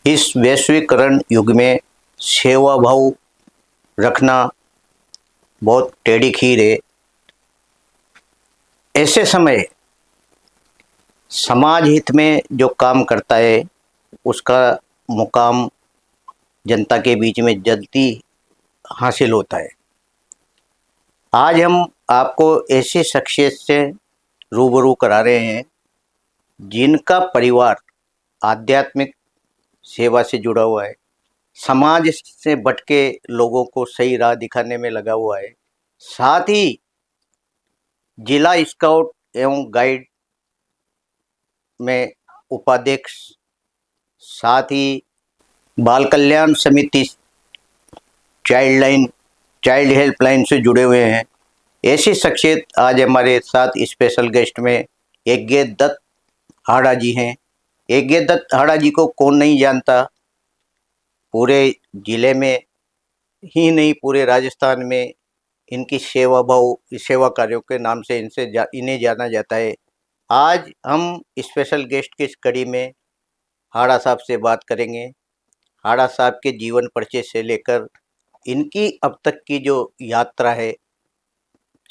इस वैश्वीकरण युग में सेवा भाव रखना बहुत टेढ़ी खीर है। ऐसे समय समाज हित में जो काम करता है उसका मुकाम जनता के बीच में जल्दी हासिल होता है। आज हम आपको ऐसी शख्सियत से रूबरू करा रहे हैं जिनका परिवार आध्यात्मिक सेवा से जुड़ा हुआ है, समाज से भटके लोगों को सही राह दिखाने में लगा हुआ है, साथ ही जिला स्काउट एवं गाइड में उपाध्यक्ष, साथ ही बाल कल्याण समिति चाइल्ड हेल्पलाइन से जुड़े हुए हैं। ऐसी शख्सियत आज हमारे साथ स्पेशल गेस्ट में यज्ञ दत्त हाड़ा जी हैं। यज्ञ दत्त हाड़ा जी को कौन नहीं जानता, पूरे जिले में ही नहीं पूरे राजस्थान में इनकी सेवा कार्यों के नाम से इन्हें जाना जाता है। आज हम स्पेशल गेस्ट की इस कड़ी में हाड़ा साहब से बात करेंगे। हाड़ा साहब के जीवन परिचय से लेकर इनकी अब तक की जो यात्रा है,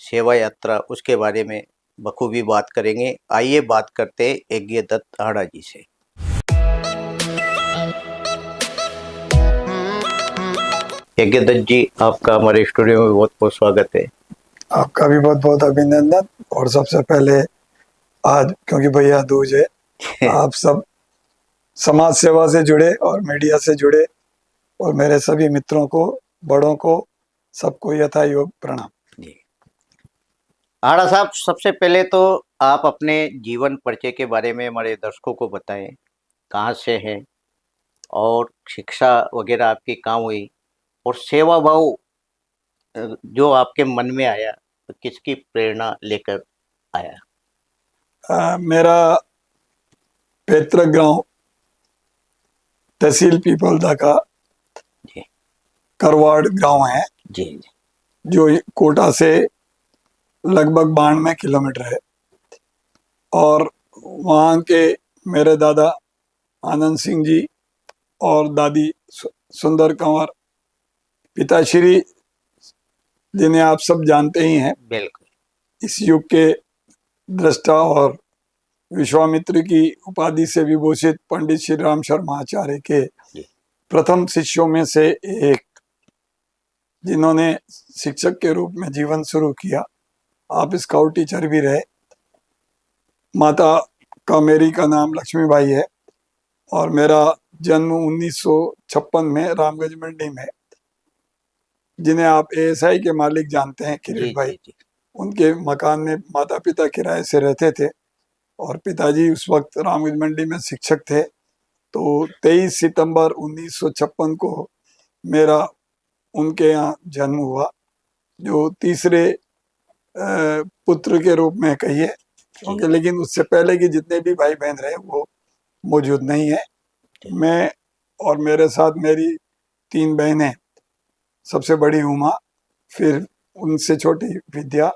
सेवा यात्रा, उसके बारे में बखूबी बात करेंगे। आइए बात करते हैं यज्ञ दत्त हाड़ा जी से। यज्ञ दत्त जी, आपका हमारे स्टूडियो में बहुत बहुत स्वागत है। आपका भी बहुत बहुत अभिनंदन। और सबसे पहले आज क्योंकि भैया दूज है आप सब समाज सेवा से जुड़े और मीडिया से जुड़े और मेरे सभी मित्रों को, बड़ों को, सबको यथा योग प्रणाम। हाड़ा साहब, सबसे पहले तो आप अपने जीवन परिचय के बारे में हमारे दर्शकों को बताएं, कहाँ से हैं और शिक्षा वगैरह आपकी कहाँ हुई और सेवा भाव जो आपके मन में आया तो किसकी प्रेरणा लेकर आया? मेरा पैतृक गांव तहसील पीपलदा का करवाड़ गांव है जी, जो कोटा से लगभग 92 किलोमीटर है। और वहाँ के मेरे दादा आनंद सिंह जी और दादी सुंदर कंवर, पिताश्री जिन्हें आप सब जानते ही हैं, बिल्कुल, इस युग के दृष्टा और विश्वामित्र की उपाधि से विभूषित पंडित श्री राम शर्मा आचार्य के प्रथम शिष्यों में से एक, जिन्होंने शिक्षक के रूप में जीवन शुरू किया। आप स्काउट टीचर भी रहे। माता का मेरी का नाम लक्ष्मीबाई है और मेरा जन्म 1956 में रामगंज मंडी में, जिन्हें आप एएसआई के मालिक जानते हैं, किरीट भाई, उनके मकान में माता पिता किराए से रहते थे और पिताजी उस वक्त रामगंज मंडी में शिक्षक थे। तो 23 सितंबर 1956 को मेरा उनके यहाँ जन्म हुआ, जो तीसरे पुत्र के रूप में कहिए, क्योंकि लेकिन उससे पहले की जितने भी भाई बहन रहे वो मौजूद नहीं है। मैं और मेरे साथ मेरी 3 बहनें, सबसे बड़ी उमा, फिर उनसे छोटी विद्या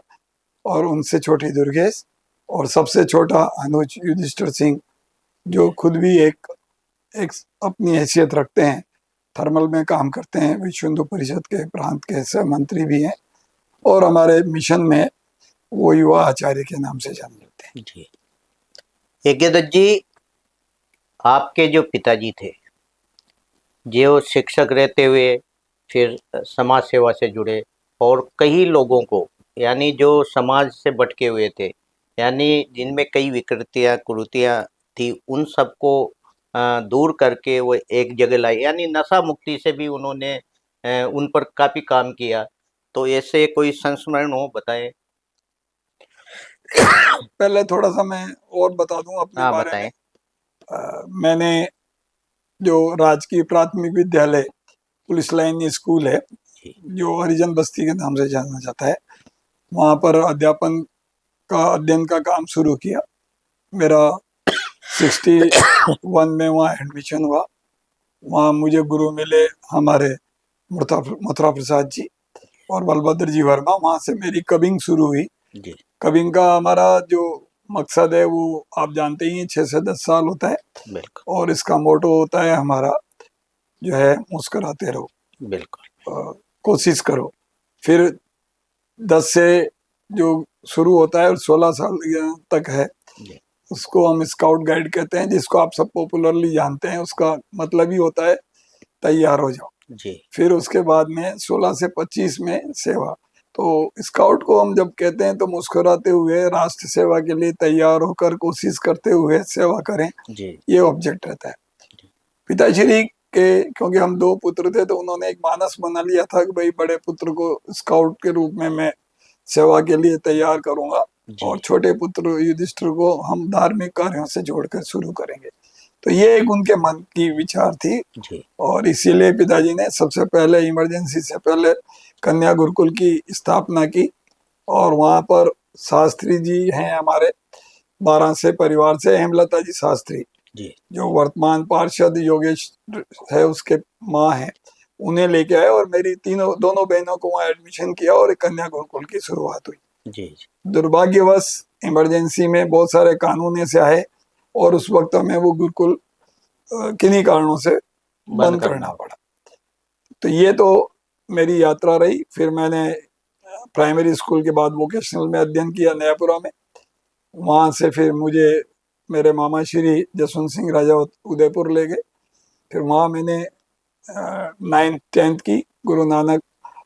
और उनसे छोटी दुर्गेश और सबसे छोटा अनुज युधिष्ठिर सिंह, जो खुद भी एक अपनी हैसियत रखते हैं, थर्मल में काम करते हैं, विश्व हिंदू परिषद के प्रांत के सह मंत्री भी हैं और हमारे मिशन में वो युवा आचार्य के नाम से जाने जाते हैं। जी, यज्ञ दत्त जी, आपके जो पिताजी थे, जो शिक्षक रहते हुए फिर समाज सेवा से जुड़े और कई लोगों को, यानी जो समाज से भटके हुए थे, यानी जिनमें कई विकृतियाँ कुरीतियाँ थी, उन सबको दूर करके वो एक जगह लाए, यानी नशा मुक्ति से भी उन्होंने उन पर काफ़ी काम किया। तो ऐसे कोई संस्मरण हो, बताएं। पहले थोड़ा सा मैं और बता दूं अपने बारे में। मैंने जो राजकीय प्राथमिक विद्यालय पुलिस लाइन स्कूल है, जो हरिजन बस्ती के नाम से जाना जाता है, वहाँ पर अध्ययन का काम शुरू किया। मेरा 61 में वहाँ एडमिशन हुआ। वहाँ मुझे गुरु मिले हमारे मथुरा प्रसाद जी और बलभद्र जी वर्मा। वहाँ से मेरी कबिंग शुरू हुई। कबिंग का हमारा जो मकसद है वो आप जानते ही हैं, 6 से 10 साल होता है और इसका मोटो होता है हमारा जो है मुस्कुराते रहो, बिल्कुल। कोशिश करो। फिर 10 से जो शुरू होता है और 16 साल तक है, जी उसको हम स्काउट गाइड कहते हैं, जिसको आप सब पॉपुलरली जानते हैं। उसका मतलब ही होता है तैयार हो जाओ। जी फिर उसके बाद में 16 से 25 में सेवा। तो स्काउट को हम जब कहते हैं तो मुस्कुराते हुए राष्ट्र सेवा के लिए तैयार होकर कोशिश करते हुए सेवा करें, जी ये ऑब्जेक्ट रहता है। पिताश्री के, क्योंकि हम 2 पुत्र थे, तो उन्होंने एक मानस बना लिया था कि भाई बड़े पुत्र को स्काउट के रूप में मैं सेवा के लिए तैयार करूंगा, और जी छोटे पुत्र युधिष्ठिर को हम धार्मिक कार्यों से जोड़कर शुरू करेंगे। तो ये एक उनके मन की विचार थी, जी और इसीलिए पिताजी ने सबसे पहले इमरजेंसी से पहले कन्या गुरुकुल की स्थापना की। और वहां पर शास्त्री जी हैं हमारे वाराणसी परिवार से, हेमलता जी शास्त्री, जी जो वर्तमान पार्षद योगेश है उसके माँ है, उन्हें लेके आए और मेरी दोनों बहनों को वहाँ एडमिशन किया और एक कन्या गुरुकुल की शुरुआत हुई। जी दुर्भाग्यवश इमरजेंसी में बहुत सारे कानून ऐसे आए और उस वक्त हमें वो गुरुकुल किन्हीं कारणों से बंद करना पड़ा। तो ये तो मेरी यात्रा रही। फिर मैंने प्राइमरी स्कूल के बाद वोकेशनल में अध्ययन किया नयापुरा में। वहाँ से फिर मुझे मेरे मामा श्री जसवंत सिंह राजा उदयपुर ले गए। फिर वहाँ मैंने 9th 10th की Guru Nanak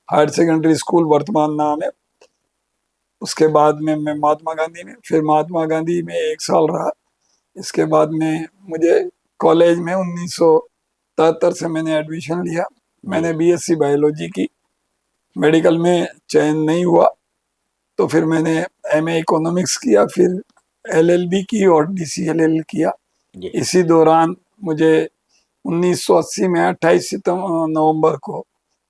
higher secondary school, वर्तमान नाम है। उसके बाद में मैं महात्मा गांधी में, फिर महात्मा गांधी में 1 साल रहा। इसके बाद में मुझे कॉलेज में 1973 से मैंने एडमिशन लिया। मैंने बीएससी बायोलॉजी की। मेडिकल में चयन नहीं हुआ तो फिर मैंने एमए इकोनॉमिक्स किया, फिर एलएलबी की और डीसीएलएल किया। जी इसी दौरान मुझे 1980 में 28 नवंबर को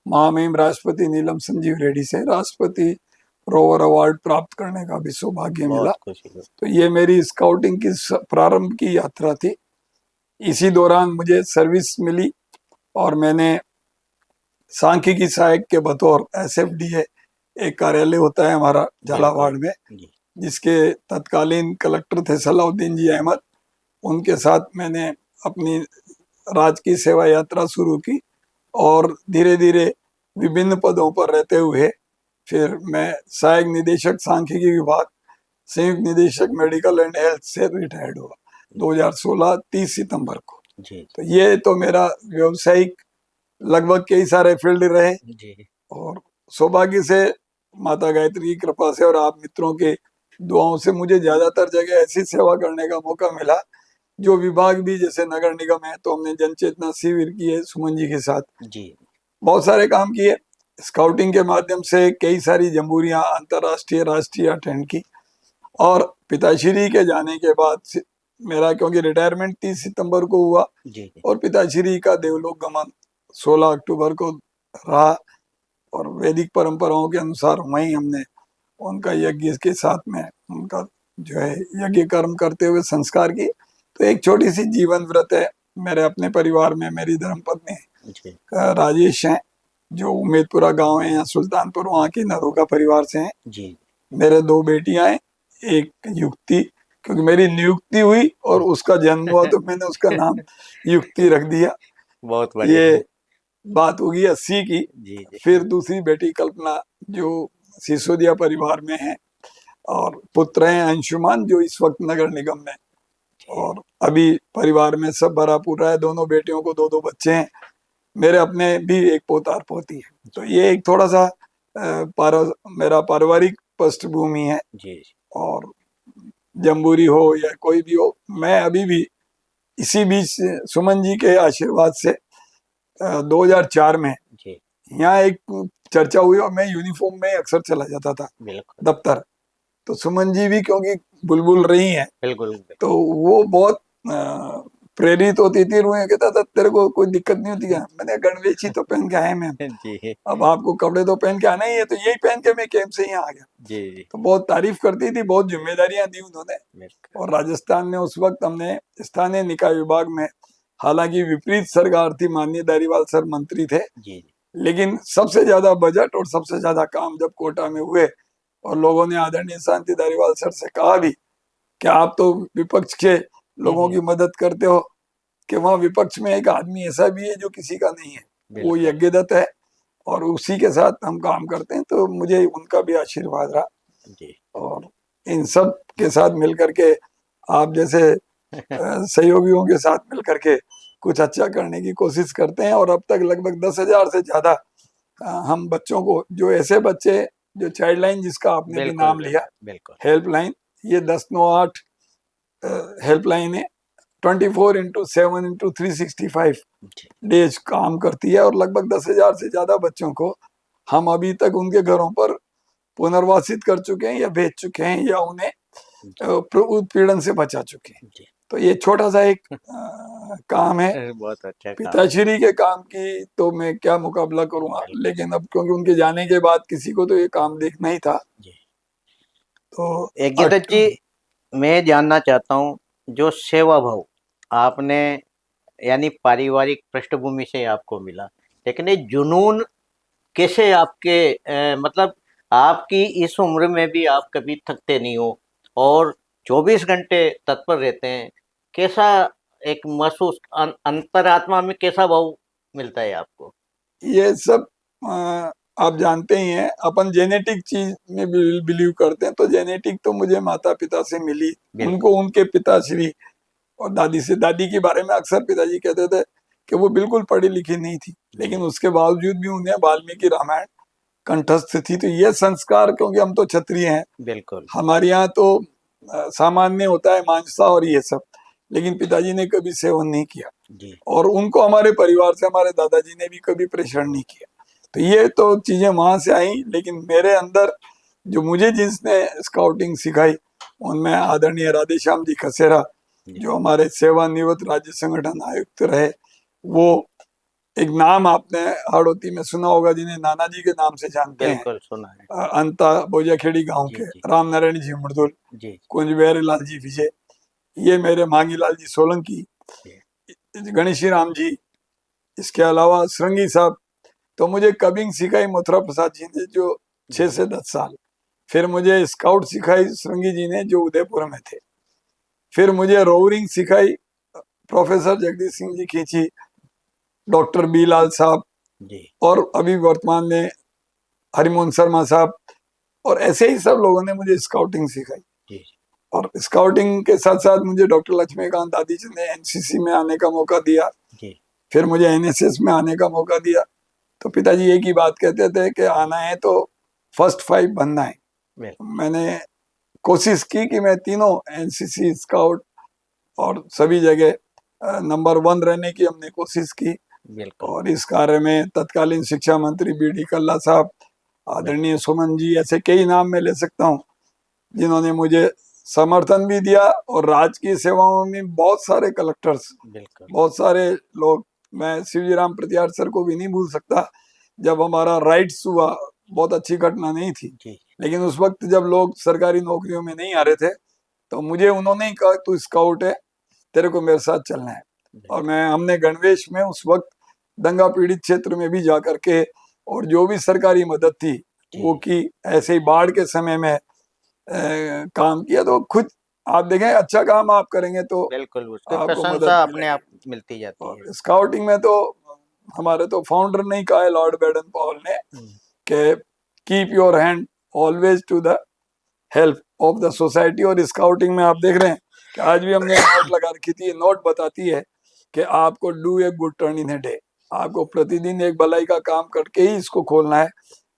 महामहिम राष्ट्रपति नीलम संजीव रेड्डी से राष्ट्रपति रोवर अवार्ड प्राप्त करने का भी सौभाग्य मिला। बहुत खुशी हुई। तो ये मेरी स्काउटिंग की प्रारंभ की यात्रा थी। इसी दौरान मुझे सर्विस मिली और मैंने सांख्यिकी सहायक के बतौर एसएफडीए, एक कार्यालय होता है हमारा झालावाड़ में, जी जिसके तत्कालीन कलेक्टर थे सलाउद्दीन जी अहमद, उनके साथ मैंने अपनी राजकीय सेवा यात्रा शुरू की। और धीरे धीरे विभिन्न पदों पर रहते हुए फिर मैं सहायक निदेशक सांख्यिकी विभाग, संयुक्त निदेशक मेडिकल एंड हेल्थ से रिटायर्ड हुआ 2016 30 सितंबर को। जी तो ये तो मेरा व्यवसायिक लगभग कई सारे फील्ड रहे। जी और सौभाग्य से माता गायत्री की कृपा से और आप मित्रों के दुआओं से मुझे ज्यादातर जगह ऐसी सेवा करने का मौका मिला जो विभाग भी, जैसे नगर निगम है तो हमने जन चेतना शिविर किए सुमन जी के साथ, जी बहुत सारे काम किए। स्काउटिंग के माध्यम से कई सारी जमहूरियां अंतर्राष्ट्रीय राष्ट्रीय अटेंड की। और पिताश्री के जाने के बाद मेरा, क्योंकि रिटायरमेंट 30 सितंबर को हुआ जी और पिताश्री का देवलोक गमन 16 अक्टूबर को रहा, और वैदिक परंपराओं के अनुसार वहीं हमने उनका यज्ञ के साथ में उनका जो है यज्ञ कर्म करते हुए संस्कार किए। तो एक छोटी सी जीवन व्रत है मेरे अपने परिवार में। मेरी धर्मपत्नी जी राजेश हैं, जो उम्मेदपुरा गांव है या सुल्तानपुर, वहाँ के नरोगा परिवार से हैं। जी मेरे 2 बेटियां हैं, एक युक्ति, क्योंकि मेरी नियुक्ति हुई और उसका जन्म हुआ तो मैंने उसका नाम युक्ति रख दिया। बहुत बढ़िया। ये बात होगी 80 की। जी जी फिर दूसरी बेटी कल्पना, जो सिसोदिया परिवार में है, और पुत्र हैं अंशुमान, जो इस वक्त नगर निगम में। और अभी परिवार में सब भरा पूरा है। दोनों बेटियों को 2-2 बच्चे हैं। मेरे अपने भी एक पोता और पोती है। तो ये एक थोड़ा सा मेरा पारिवारिक पृष्ठभूमि है। जी और जम्बूरी हो या कोई भी हो, मैं अभी भी इसी बीच सुमन जी के आशीर्वाद से 2004 में जी यहाँ एक चर्चा हुई और मैं यूनिफॉर्म में अक्सर चला जाता था बिल्कुल दफ्तर। तो सुमन जी भी क्योंकि बुलबुल रही हैं, बिल्कुल तो वो बहुत प्रेरित होती थी। रोए कहता था तेरे को कोई दिक्कत नहीं होती क्या? मैंने गणवेशी तो पहन के आए मैम, जी अब आपको कपड़े तो पहन के आना ही है। तो यही पहन के मैं कैंप से यहाँ आ गया। जी जी तो बहुत तारीफ करती थी, बहुत जिम्मेदारियां दी उन्होंने। बिल्कुल और राजस्थान में उस वक्त हमने स्थानीय निकाय विभाग में, हालांकि विपरीत सरकार थी, माननीय दारीवाल सर मंत्री थे, जी लेकिन सबसे ज्यादा बजट और सबसे ज्यादा काम जब कोटा में हुए और लोगों ने आदरणीय शांति दारीवाल सर से कहा भी कि आप तो विपक्ष के लोगों की मदद करते हो, कि वहाँ विपक्ष में एक आदमी ऐसा भी है जो किसी का नहीं है, वो बिल्कुल। यज्ञदत्त है, और उसी के साथ हम काम करते हैं, तो मुझे उनका भी आशीर्वाद रहा। जी। और इन सब के साथ मिलकर के आप जैसे सहयोगियों के साथ मिलकर के कुछ अच्छा करने की कोशिश करते हैं। और अब तक लगभग 10,000 से ज्यादा हम बच्चों को, जो ऐसे बच्चे जो चाइल्ड लाइन जिसका आपने भी बिल्कुल नाम बिल्कुल लिया, बिल्कुल। हेल्पलाइन, ये 1098 हेल्पलाइन है, 24x7x365 जी। डेज काम करती है। और लगभग 10,000 से ज्यादा बच्चों को हम अभी तक उनके घरों पर पुनर्वासित कर चुके हैं, या भेज चुके हैं, या उन्हें जी। उत्पीड़न से बचा चुके हैं। जी। तो ये छोटा सा एक काम है। बहुत अच्छा काम है। पिताश्री के काम की तो मैं क्या मुकाबला करूंगा, बिल्कुल। लेकिन अब क्योंकि उनके जाने के बाद किसी को तो ये काम देखना ही था। जी। तो यज्ञदत्त जी, मैं जानना चाहता हूँ, जो सेवा भाव आपने यानी पारिवारिक पृष्ठभूमि से आपको मिला, लेकिन ये जुनून कैसे आपके मतलब आपकी इस उम्र में भी आप कभी थकते नहीं हो और 24 घंटे तत्पर रहते हैं, कैसा एक महसूस अंतरात्मा में कैसा भाव मिलता है आपको? ये सब आप जानते ही हैं, अपन जेनेटिक चीज में बिलीव करते हैं, तो जेनेटिक तो मुझे माता पिता से मिली, उनको बिल्कुल। उनके पिताश्री और दादी से। दादी के बारे में अक्सर पिताजी कहते थे कि वो बिल्कुल पढ़ी लिखी नहीं थी, जी। लेकिन उसके बावजूद भी उन्हें वाल्मीकि रामायण कंठस्थ थी। तो ये संस्कार, क्योंकि हम तो क्षत्रिय हैं, बिल्कुल। हमारे यहाँ तो सामान्य होता है मांसा और ये सब, लेकिन पिताजी ने कभी सेवन नहीं किया, जी। और उनको हमारे परिवार से हमारे दादाजी ने भी कभी प्रेशर नहीं किया। तो ये तो चीजें वहां से आई, लेकिन मेरे अंदर जो मुझे जिसने स्काउटिंग सिखाई, उनमें आदरणीय राधेश्याम जी खसेरा, जी। जो हमारे सेवानिवृत्त राज्य संगठन आयुक्त रहे, वो एक नाम आपने हाड़ौती में सुना होगा, जिन्हें नाना जी के नाम से जानते हैं, बिल्कुल सुना है। अंता बोजाखेड़ी गांव जी। के जी। राम नारायण जी मुर्दुल, जी। कुंज बिहारी लाल जी विजय, ये मेरे मांगी लाल जी सोलंकी, जी। गणेशी राम जी, इसके अलावा श्रृंगी साहब। तो मुझे कबिंग सिखाई मथुरा प्रसाद जी ने, जो 6 से 10 साल। फिर मुझे स्काउट सिखाई श्रृंगी जी ने, जो उदयपुर में थे। फिर मुझे रोवरिंग सिखाई प्रोफेसर जगदीश सिंह जी खींची, डॉक्टर बी लाल साहब, जी। और अभी वर्तमान में हरिमोहन शर्मा साहब, और ऐसे ही सब लोगों ने मुझे स्काउटिंग सिखाई। जी। और स्काउटिंग के साथ साथ मुझे डॉक्टर लक्ष्मीकांत आदि जी ने एनसीसी में आने का मौका दिया, जी। फिर मुझे एनएसएस में आने का मौका दिया। तो पिताजी एक ही बात कहते थे कि आना है तो फर्स्ट 5 बनना है। बिल्कुल। मैंने कोशिश की कि मैं तीनों एनसीसी, स्काउट और सभी जगह नंबर 1 रहने की हमने कोशिश की। बिल्कुल। और इस कार्य में तत्कालीन शिक्षा मंत्री बीडी कल्ला साहब, आदरणीय सुमन जी, ऐसे कई नाम मैं ले सकता हूँ, जिन्होंने मुझे समर्थन भी दिया। और राजकीय सेवाओं में बहुत सारे कलेक्टर्स, बिल्कुल। बहुत सारे लोग, मैं शिवजी राम प्रतिहार सर को भी नहीं भूल सकता। जब हमारा राइट्स हुआ, बहुत अच्छी घटना नहीं थी, जी। लेकिन उस वक्त जब लोग सरकारी नौकरियों में नहीं आ रहे थे, तो मुझे उन्होंने ही कहा तू स्काउट है, तेरे को मेरे साथ चलना है। और हमने गणवेश में उस वक्त दंगा पीड़ित क्षेत्र में भी जा करके, और जो भी सरकारी मदद थी वो की। ऐसे ही बाढ़ के समय में काम किया। तो खुद आप देखें, अच्छा काम आप करेंगे तो बिल्कुल उसकी आपको मदद प्रशंसा अपने मिलेगी। आप मिलती जाती है। और स्काउटिंग में तो हमारे तो फाउंडर ने कहा है, लॉर्ड बैडन पॉल ने, कि keep your hand always to the help of the society. और स्काउटिंग में आप देख रहे हैं कि आज भी हमने नोट लगा रखी थी, नोट बताती है कि आपको do a good turn in a day, आपको प्रतिदिन एक भलाई का काम करके ही इसको खोलना है।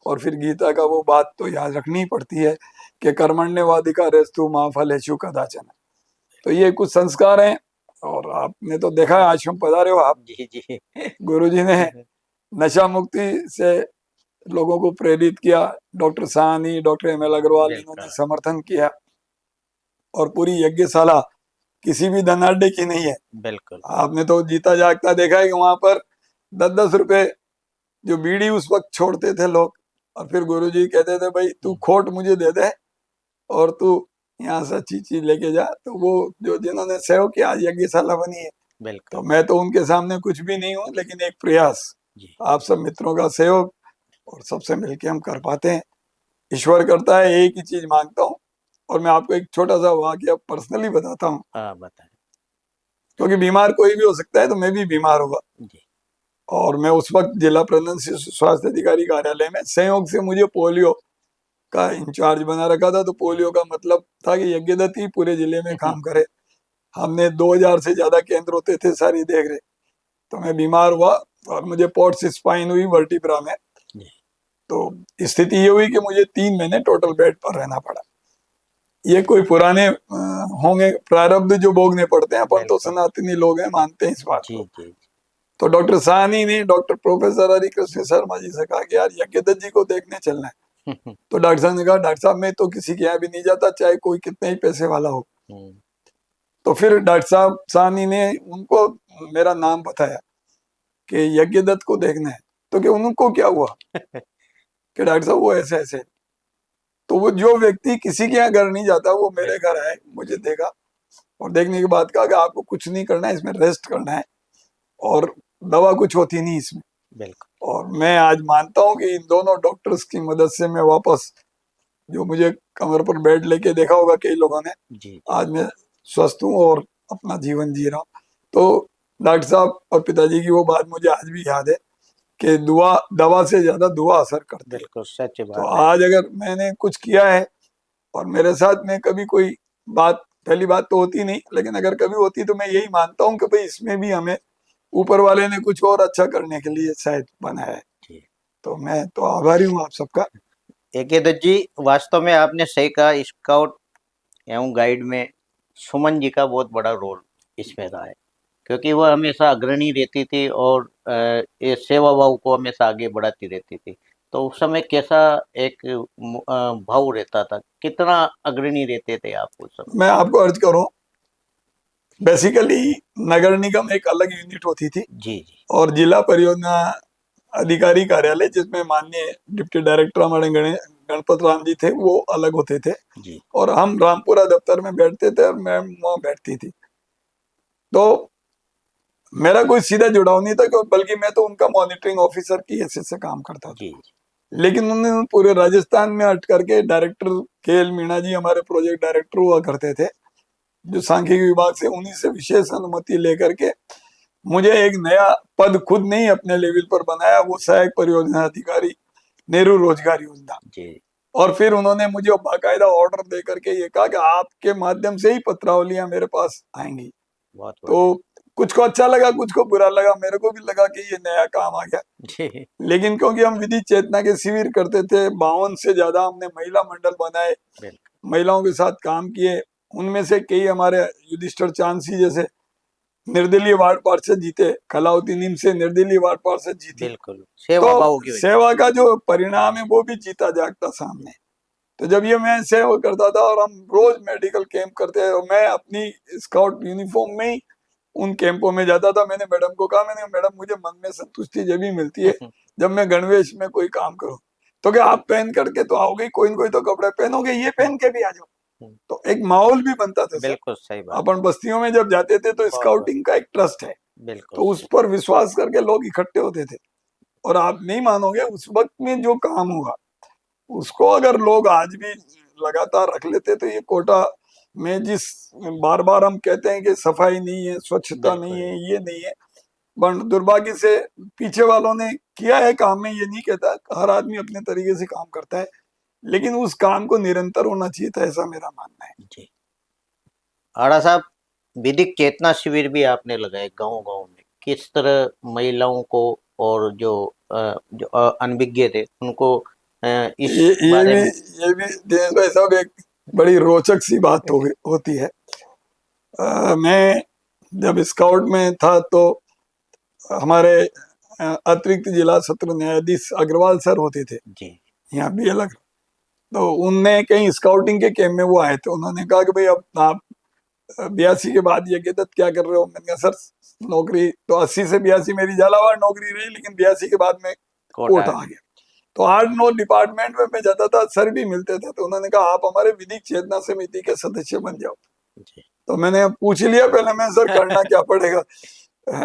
और फिर गीता का वो बात तो याद रखनी पड़ती है कि कर्मण्येवाधिकारस्तु मा फलेषु कदाचन। तो ये कुछ संस्कार हैं। और आपने तो देखा है, आश्रम पधारे हो आप, जी। जी। गुरुजी ने नशा मुक्ति से लोगों को प्रेरित किया। Doctor Sahni, doctor M L Agrawal, इन्होंने बिल्कुल। समर्थन किया। और पूरी यज्ञशाला किसी भी धनाढ़ की नहीं है। बिल्कुल। आपने तो जीता जागता देखा है कि वहां पर 10-10 रुपए जो बीड़ी उस वक्त छोड़ते थे लोग, और फिर गुरुजी कहते थे भाई तू खोट मुझे दे दे, और तू यहाँ से अच्छी चीज लेके जा। तो वो जो जिन्होंने सहयोग किया, आज यज्ञशाला बनी है। बिल्कुल। तो मैं तो उनके सामने कुछ भी नहीं हूँ, लेकिन एक प्रयास, जी। आप सब मित्रों का सहयोग, और सबसे मिलके हम कर पाते हैं। ईश्वर करता है, एक ही चीज मांगता हूँ। और मैं आपको एक छोटा सा वाक्य पर्सनली बताता हूँ। हाँ बताएं। क्योंकि बीमार कोई भी हो सकता है, तो मैं भी बीमार हुआ। जी और मैं उस वक्त जिला प्रबंधन शिशु स्वास्थ्य अधिकारी कार्यालय में संयोग से मुझे पोलियो का इंचार्ज बना रखा था। तो पोलियो का मतलब था कि यज्ञदत्त ही पूरे जिले में काम करे। हमने 2000 से ज्यादा केंद्र होते थे सारी देख रहे। तो मैं बीमार हुआ और मुझे पोर्ट स्पाइन हुई वर्टिब्रा में। जी तो स्थिति ये हुई कि मुझे 3 महीने टोटल बेड पर रहना पड़ा। ये कोई पुराने होंगे प्रारब्ध जो भोगने पड़ते हैं, अपन तो बिल्कुल। सनातनी लोग हैं, मानते हैं इस बात जी को। जी तो डॉक्टर साहनी ने डॉक्टर प्रोफेसर हरिकृष्ण शर्मा जी से कहा कि यार यज्ञदत्त जी को देखने चलना है। जी। तो डॉक्टर साहब ने कहा डॉक्टर साहब मैं तो किसी के यहाँ भी नहीं जाता, चाहे कोई कितने ही पैसे वाला हो। तो फिर डॉक्टर साहब साहनी ने उनको मेरा नाम बताया कि यज्ञदत्त को देखना है। तो कि उनको क्या हुआ कि डॉक्टर साहब वो ऐसे ऐसे। तो वो जो व्यक्ति किसी के यहाँ घर नहीं जाता वो मेरे घर आए, मुझे देखा और देखने के बाद कहा कि आपको कुछ नहीं करना है, इसमें रेस्ट करना है और दवा कुछ होती नहीं इसमें। बिल्कुल। और मैं आज मानता हूँ कि इन दोनों डॉक्टर्स की मदद से मैं वापस, जो मुझे कमर पर बेड लेके देखा होगा कई लोगों ने, जी आज मैं स्वस्थ हूँ और अपना जीवन जी रहा हूँ। तो डॉक्टर साहब और पिताजी की वो बात मुझे आज भी याद है कि दवा से ज्यादा दुआ असर करती है। बिल्कुल सच तो बात है। आज अगर मैंने कुछ किया है और मेरे साथ में कभी कोई बात, पहली बात तो होती नहीं, लेकिन अगर कभी होती तो मैं यही मानता हूँ कि भाई इसमें भी हमें ऊपर वाले ने कुछ और अच्छा करने के लिए शायद बनाया है। जी तो मैं तो आभारी हूँ आप सबका। एकेदत्त जी, वास्तव में आपने सही कहा, स्काउट एवं गाइड में सुमन जी का बहुत बड़ा रोल इसमें रहा है, क्योंकि वह हमेशा अग्रणी रहती थी और ये सेवा भाव को हमेशा आगे बढ़ाती रहती थी। तो उस समय कैसा एक भाव रहता था, कितना अग्रणी रहते थे आप उस समय? मैं आपको अर्ज करूं, बेसिकली नगर निगम एक अलग यूनिट होती थी जी जी और जिला परियोजना अधिकारी कार्यालय, जिसमें माननीय डिप्टी डायरेक्टर हमारे गणपत राम जी थे, वो अलग होते थे। जी और हम रामपुरा दफ्तर में बैठते थे और मैम वहां बैठती थी। तो मेरा कोई सीधा जुड़ाव नहीं था, बल्कि मैं तो उनका मॉनिटरिंग ऑफिसर की हैसियत से काम करता था। जी लेकिन उन्होंने पूरे राजस्थान में हट करके डायरेक्टर के एल मीणा जी हमारे प्रोजेक्ट डायरेक्टर हुआ करते थे, जो सांख्यिकी विभाग से, उन्हीं से विशेष अनुमति लेकर के मुझे एक नया पद खुद नहीं अपने लेवल पर बनाया, वो सहायक परियोजना अधिकारी नेहरू रोजगार योजना। जी और फिर उन्होंने मुझे बाकायदा ऑर्डर दे करके ये कहा कि आपके माध्यम से ही पत्रावलियां मेरे पास आएंगी। बहुत तो बढ़िया। कुछ को अच्छा लगा, कुछ को बुरा लगा। मेरे को भी लगा कि ये नया काम आ गया, जी लेकिन क्योंकि हम विधि चेतना के शिविर करते थे, 52 से ज्यादा हमने महिला मंडल बनाए, बिल्कुल महिलाओं के साथ काम किए। उनमें से कई हमारे युधिष्ठिर चांसी जैसे निर्दलीय वार्ड पार्षद जीते, कलाउद्दीन नीम से निर्दलीय वार्ड पार्षद जीती। बिल्कुल, तो सेवा भाव की वजह सेवा का जो परिणाम है वो भी जीता जागता सामने। तो जब ये मैं सेवा करता था और हम रोज मेडिकल कैंप करते हैं, और मैं अपनी स्काउट यूनिफॉर्म में ही उन कैंपों में जाता था। मैंने मैडम को कहा, मैंने मैडम मुझे मन में संतुष्टि जब भी मिलती है से। जब मैं गणवेश में कोई काम करूं। तो क्या आप पहन करके तो आओगे, कोई न कोई तो कपड़े पहनोगे, ये पहन के भी आ जाओ। तो एक माहौल भी बनता था सर। बिल्कुल सही बात। अपन बस्तियों में जब जाते थे तो बहुत स्काउटिंग का एक ट्रस्ट है, बिल्कुल तो उस सही। पर विश्वास करके लोग इकट्ठे होते थे। और आप नहीं मानोगे, उस वक्त में जो काम हुआ उसको अगर लोग आज भी लगातार रख लेते तो ये कोटा में जिस बार बार हम कहते हैं कि सफाई नहीं है, स्वच्छता नहीं बिल्कुल है, ये नहीं है, पर दुर्भाग्य से पीछे वालों ने किया है काम में, ये नहीं कहता। हर आदमी अपने तरीके से काम करता है, लेकिन उस काम को निरंतर होना चाहिए था, ऐसा मेरा मानना है। जी। आड़ा साहब, विधिक चेतना शिविर भी आपने लगाए गांव गांव में, किस तरह महिलाओं को और जो अनभिज्ञ थे उनको इस बारे में? ये भी दिनेश भाई साहब एक बड़ी रोचक सी बात होती है। मैं जब स्काउट में था तो हमारे अतिरिक्त जिला सत्र न्यायाधीश अग्रवाल सर होते थे, जी यहाँ भी अलग। तो उनने कहीं स्काउटिंग के कैंप में वो आए थे, उन्होंने कहा कि भाई अब आप 82 के बाद ये कहते क्या कर रहे हो। मैंने कहा सर नौकरी तो 80 से 82 मेरी झालावाड़ नौकरी रही, लेकिन 82 के बाद में कोटा। कोटा आ गया। तो 8-9 डिपार्टमेंट में मैं जाता था, सर भी मिलते थे। तो उन्होंने कहा आप हमारे विधिक चेतना समिति के सदस्य बन जाओ। जी तो मैंने पूछ लिया पहले, मैं सर करना क्या पड़ेगा,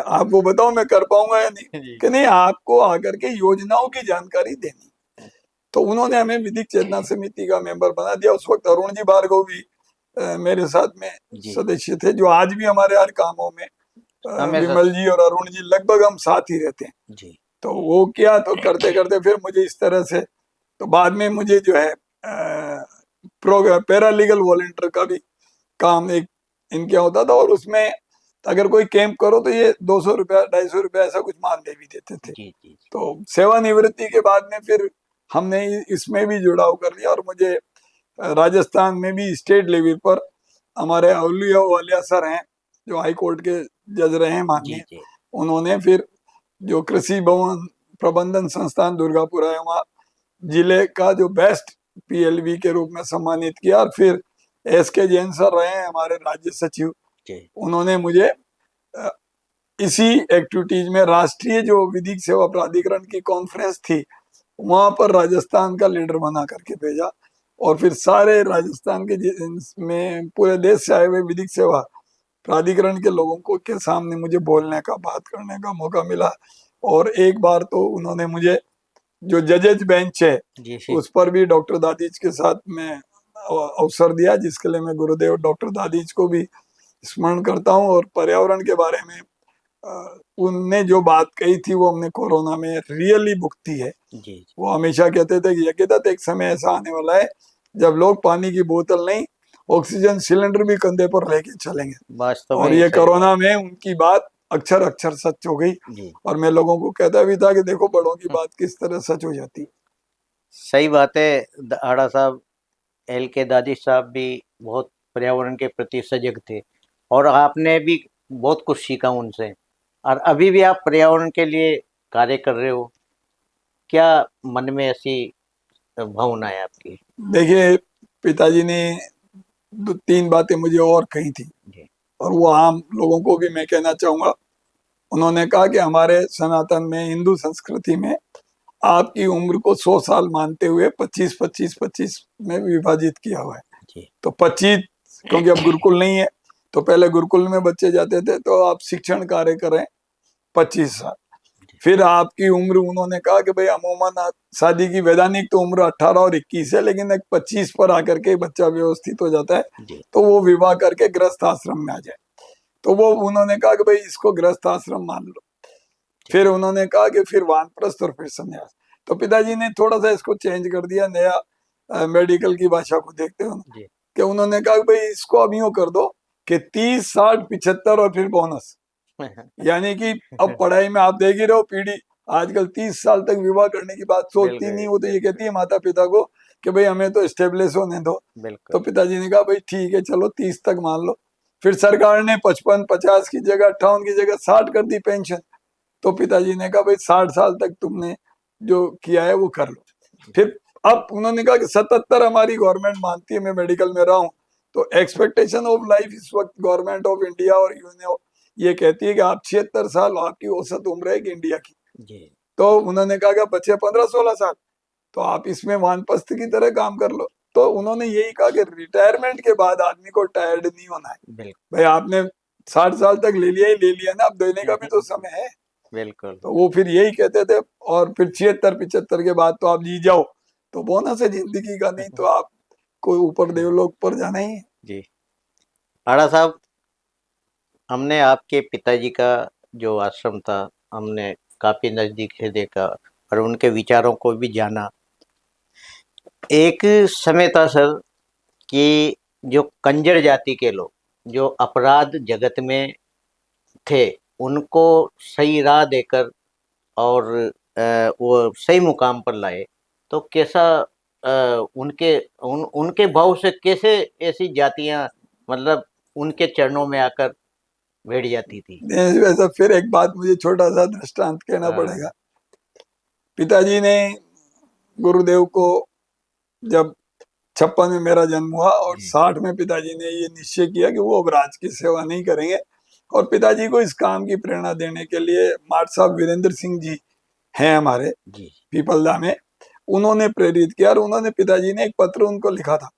आप वो बताओ मैं कर पाऊंगा या नहीं। जी कि नहीं, आपको आकर के योजनाओं की जानकारी देनी। तो उन्होंने हमें विधिक चेतना समिति का मेंबर बना दिया। उस वक्त अरुण जी भार्गव भी मेरे साथ में जी सदस्य थे, जो आज भी हमारे हर कामों में हमेशा विमल जी और अरुण जी लगभग हम साथ ही रहते हैं। जी तो वो किया, तो करते करते फिर मुझे इस तरह से, तो बाद में मुझे जो है पैरालीगल वॉलंटियर का भी काम एक इनके होता था, और उसमें अगर कोई कैंप करो तो ये 200 रुपया 250 रुपया ऐसा कुछ मान दे भी देते थे। जी जी तो सेवानिवृत्ति के बाद में फिर हमने इसमें भी जुड़ाव कर लिया, और मुझे राजस्थान में भी स्टेट लेवल पर हमारे अवलिया वालिया सर हैं जो हाई कोर्ट के जज रहे हैं जी माननीय, जी उन्होंने फिर जो कृषि भवन प्रबंधन संस्थान दुर्गापुर है वहाँ जिले का जो बेस्ट पीएलवी के रूप में सम्मानित किया। और फिर एस के जैन सर रहे हैं हमारे राज्य सचिव, जी उन्होंने मुझे अ, इसी एक्टिविटीज में राष्ट्रीय जो विधिक सेवा प्राधिकरण की कॉन्फ्रेंस थी वहां पर राजस्थान का लीडर बना करके भेजा, और फिर सारे राजस्थान के में पूरे देश से आए हुए विधिक सेवा प्राधिकरण के लोगों को के सामने मुझे बोलने का, बात करने का मौका मिला। और एक बार तो उन्होंने मुझे जो जजेज बेंच है जी जी उस पर भी डॉक्टर दादीज के साथ में अवसर दिया, जिसके लिए मैं गुरुदेव डॉक्टर दादीज को भी स्मरण करता हूँ। और पर्यावरण के बारे में उनने जो बात कही थी वो हमने कोरोना में रियली भुगती है। जी वो हमेशा कहते थे कि यकीनत एक समय ऐसा आने वाला है जब लोग पानी की बोतल नहीं, ऑक्सीजन सिलेंडर भी कंधे पर लेके चलेंगे। वास्तव और में ये सही कोरोना में उनकी बात अक्षर अक्षर सच हो गई, जी और मैं लोगों को कहता भी था कि देखो बड़ों की बात किस तरह सच हो जाती है। सही बात है। आड़ा साहब, एल के दादी साहब भी बहुत पर्यावरण के प्रति सजग थे, और आपने भी बहुत कुछ सीखा उनसे, और अभी भी आप पर्यावरण के लिए कार्य कर रहे हो। क्या मन में ऐसी भावना है आपकी? देखिए, पिताजी ने 2-3 बातें मुझे और कही थी, जी और वो आम लोगों को भी मैं कहना चाहूंगा। उन्होंने कहा कि हमारे सनातन में, हिंदू संस्कृति में, आपकी उम्र को 100 साल मानते हुए 25-25-25 में विभाजित किया हुआ है। जी तो 25, क्योंकि अब गुरुकुल नहीं है, तो पहले गुरुकुल में बच्चे जाते थे, तो आप शिक्षण कार्य करें 25 साल। फिर आपकी उम्र, उन्होंने कहा कि भाई अमूमन शादी की वैधानिक तो उम्र 18 और 21 है, लेकिन एक 25 पर आकर के बच्चा व्यवस्थित हो जाता है, जी तो वो विवाह करके गृहस्थ आश्रम में आ जाए। तो वो उन्होंने कहा कि भाई इसको गृहस्थ आश्रम मान लो। फिर उन्होंने कहा कि फिर वानप्रस्थ और फिर संन्यास। तो पिताजी ने थोड़ा सा इसको चेंज कर दिया, नया मेडिकल की भाषा को देखते हुए, जी कि उन्होंने कहा कि भाई इसको अब यूं कर दो कि 30, 60, 75 और फिर बोनस। यानी कि अब पढ़ाई में आप देख ही रहे हो, पीढ़ी आजकल 30 साल तक विवाह करने की बात सोचती नहीं। वो तो ये कहती है माता पिता को कि भाई हमें तो स्टेब्लिश होने दो। तो बिल्कुल पिताजी ने कहा भाई ठीक है चलो 30 तक मान लो। फिर सरकार ने 55, 50 की जगह, 58 की जगह 60 कर दी पेंशन। तो पिताजी ने कहा भाई 60 साल तक तुमने जो किया है वो कर लो। फिर अब उन्होंने कहा कि 77 हमारी गवर्नमेंट मानती है, मैं मेडिकल में रहा हूँ, तो एक्सपेक्टेशन ऑफ लाइफ इस वक्त गवर्नमेंट ऑफ इंडिया और यूनियन ये कहती है कि आप 76 साल आपकी औसत उम्र है कि इंडिया की। जी तो उन्होंने कहा कि बचे 15-16 साल, तो आप इसमें वानप्रस्थ की तरह काम कर लो। तो उन्होंने यही कहा कि रिटायरमेंट के बाद आदमी को टायर्ड नहीं होना है। बिल्कुल भाई आपने 60 साल तक ले लिया ही ले लिया ना, अब देने का भी तो समय है। बिल्कुल तो वो फिर यही कहते थे। और फिर 76-75 के बाद तो आप जी जाओ, तो बोनस है जिंदगी का, नहीं तो आप कोई ऊपर देवलोक पर जाना ही है। जी। आड़ा साहब, हमने आपके पिताजी का जो आश्रम था, हमने काफी नजदीक से देखा और उनके विचारों को भी जाना। एक समय था सर कि जो कंजर जाति के लोग, जो अपराध जगत में थे, उनको सही राह देकर और वो सही मुकाम पर लाए। तो कैसा उनके भाव से कैसे ऐसी जातियां, मतलब उनके चरणों में आकर बैठ जाती थी? वैसा फिर एक बात मुझे छोटा सा दृष्टांत कहना हाँ पड़ेगा। पिताजी ने गुरुदेव को, जब 56 में मेरा जन्म हुआ और जी 60 में पिताजी ने ये निश्चय किया कि वो अब राज की सेवा नहीं करेंगे। और पिताजी को इस काम की प्रेरणा देने के लिए माट साहब वीरेंद्र सिंह जी हैं हमारे जी पीपलदा में, उन्होंने प्रेरित किया। और उन्होंने, पिताजी ने एक पत्र उनको लिखा था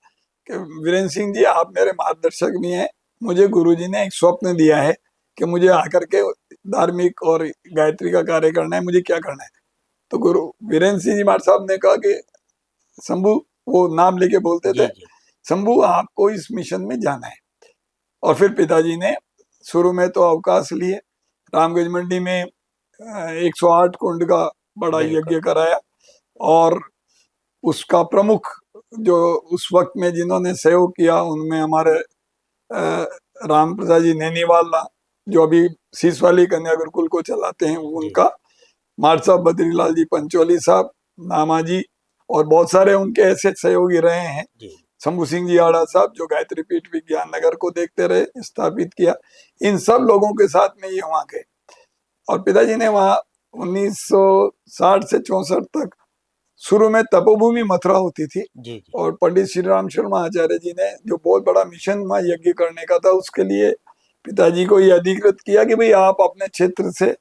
कि वीरेंद्र सिंह जी आप मेरे मार्गदर्शक भी हैं, मुझे गुरुजी ने एक स्वप्न दिया है कि मुझे आकर के धार्मिक और गायत्री का कार्य करना है, मुझे क्या करना है। तो गुरु वीरेंद्र सिंह जी माट साहब ने कहा कि शंभू, वो नाम लेके बोलते जी थे, जी शंभू आपको इस मिशन में जाना है। और फिर पिताजी ने शुरू में तो अवकाश लिए, रामगंज मंडी में 108 कुंड का बड़ा बिल्कुल। यज्ञ कराया, और उसका प्रमुख जो उस वक्त में जिन्होंने सहयोग किया उनमें हमारे राम प्रसाद जी नैनीवाला, जो अभी शीश वाली कन्या गुरुकुल को चलाते हैं, उनका, मार साहब बद्रीलाल जी पंचोली साहब, नामा जी, और बहुत सारे उनके ऐसे सहयोगी रहे हैं। शंभू सिंह जी आड़ा साहब जो गायत्री पीठ विज्ञान नगर को देखते रहे, स्थापित किया। इन सब लोगों के साथ में ये वहां गए, और पिताजी ने वहां 1960 से 64 तक, शुरू में तपोभूमि मथुरा होती थी, और पंडित श्री राम शर्मा आचार्य जी ने जो बहुत बड़ा मिशन वहां यज्ञ करने का था, उसके लिए पिताजी को ये अधिकृत किया कि भाई आप अपने क्षेत्र से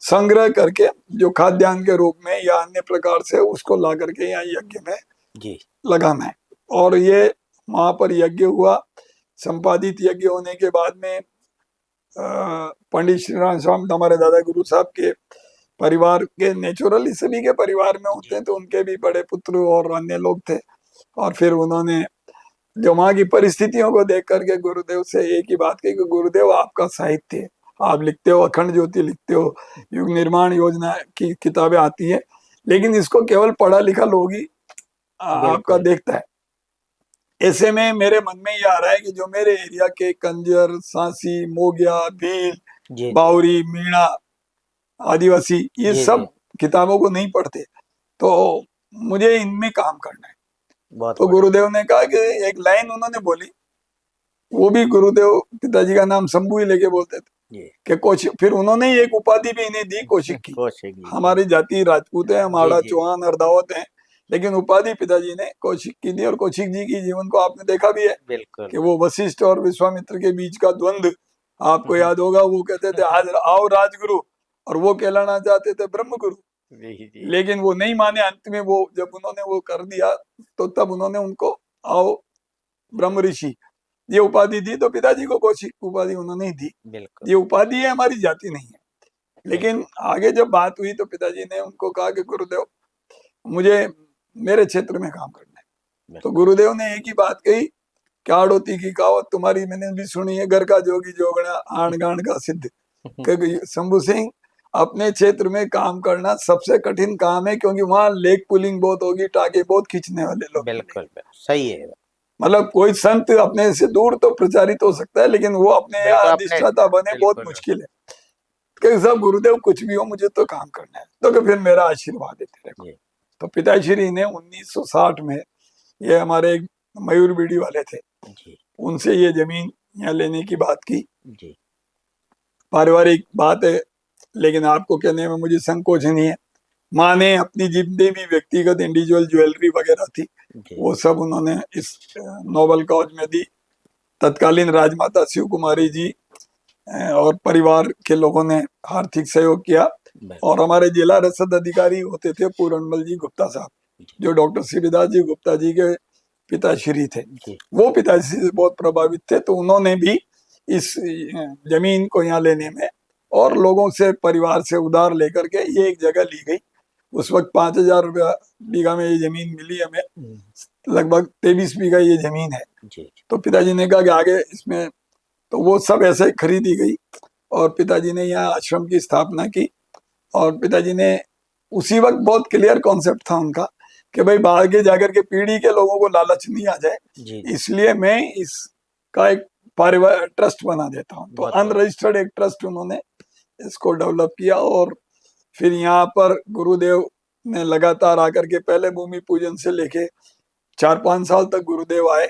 संग्रह करके जो खाद्यान्न के रूप में या अन्य प्रकार से उसको ला करके यहाँ यज्ञ में लगाना है। और ये वहां पर यज्ञ हुआ। संपादित यज्ञ होने के बाद में पंडित श्री राम शर्मा हमारे दादा गुरु साहब के परिवार के, नेचुरली सभी के परिवार में होते हैं, तो उनके भी बड़े पुत्र और अन्य लोग थे। और फिर उन्होंने जो वहां की परिस्थितियों को देख करके गुरुदेव से एक ही बात कही कि गुरुदेव आपका साहित्य, आप लिखते हो, अखंड ज्योति लिखते हो, युग निर्माण योजना की किताबें आती है, लेकिन इसको केवल पढ़ा लिखा लोग ही आपका देखता है। ऐसे में मेरे मन में ये आ रहा है कि जो मेरे एरिया के कंजर, सांसी, मोगिया, भील, बावरी, मीणा, आदिवासी, ये सब किताबों को नहीं पढ़ते, तो मुझे इनमें काम करना है। तो गुरुदेव ने कहा कि एक लाइन उन्होंने बोली, वो भी गुरुदेव पिताजी का नाम शंभू ही लेके बोलते थे कि कौशिक। फिर उन्होंने एक उपाधि भी इन्हें दी, कौशिक की। हमारी जाति राजपूत है, हम आड़ा, चौहान, अर्दावत हैं, लेकिन उपाधि पिताजी ने कौशिक की दी। और कौशिक जी की जीवन को आपने देखा भी है कि वो वशिष्ठ और विश्वामित्र के बीच का द्वंद्व आपको याद होगा। वो कहते थे आज आओ राजगुरु, और वो कहलाना चाहते थे ब्रह्म गुरु, लेकिन वो नहीं माने। अंत में वो जब उन्होंने वो कर दिया, तो तब उन्होंने उनको आओ ब्रह्म ऋषि ये उपाधि दी। तो पिताजी को कौशिक उपाधि उन्होंने दी। ये उपाधि है, हमारी जाति नहीं है। लेकिन आगे जब बात हुई तो पिताजी ने उनको कहा कि गुरुदेव मुझे मेरे क्षेत्र में काम करना है। तो गुरुदेव ने एक ही बात कही, क्या आड़ोती की कहावत तुम्हारी मैंने भी सुनी है, घर का जोगी जोगना आण गाण का सिद्ध। शंभू सिंह, अपने क्षेत्र में काम करना सबसे कठिन काम है, क्योंकि वहाँ लेग पुलिंग बहुत होगी, टाके बहुत खींचने वाले लोग। बिल्कुल सही है। मतलब कोई संत अपने से दूर तो प्रचारित हो सकता है, लेकिन वो अपने यहाँ अधिष्ठाता बने बहुत मुश्किल है। कि सब गुरुदेव कुछ भी हो, मुझे तो काम करना है, तो फिर मेरा आशीर्वाद है तेरे को। तो पिताश्री ने 1960 में, ये हमारे एक मयूर बीड़ी वाले थे, उनसे ये जमीन यहाँ लेने की बात की। पारिवारिक बात है, लेकिन आपको कहने में मुझे संकोच नहीं है। माँ ने अपनी जितनी भी व्यक्तिगत इंडिविजुअल ज्वेलरी वगैरह थी, वो सब उन्होंने इस नोबल कॉज में दी। तत्कालीन राजमाता शिव कुमारी जी और परिवार के लोगों ने आर्थिक सहयोग किया। और हमारे जिला रसद अधिकारी होते थे पूरणमल जी गुप्ता साहब, जो डॉक्टर शिवदास जी गुप्ता जी के पिताश्री थे। वो पिताश्री से बहुत प्रभावित थे, तो उन्होंने भी इस जमीन को यहाँ लेने में और लोगों से, परिवार से उधार लेकर के ये एक जगह ली गई। उस वक्त 5,000 रुपया बीघा में ये जमीन मिली हमें, लगभग 23 बीघा ये जमीन है। तो पिताजी ने कहा कि आगे इसमें, तो वो सब ऐसे खरीदी गई और पिताजी ने यहाँ आश्रम की स्थापना की। और पिताजी ने उसी वक्त बहुत क्लियर कॉन्सेप्ट था उनका कि भाई आगे जाकर के पीढ़ी के लोगों को लालच नहीं आ जाए, इसलिए मैं इसका एक पारिवारिक ट्रस्ट बना देता हूँ। तो अनरजिस्टर्ड एक ट्रस्ट उन्होंने इसको डेवलप किया। और फिर यहाँ पर गुरुदेव ने लगातार आकर के, पहले भूमि पूजन से लेके 4-5 साल तक गुरुदेव आए।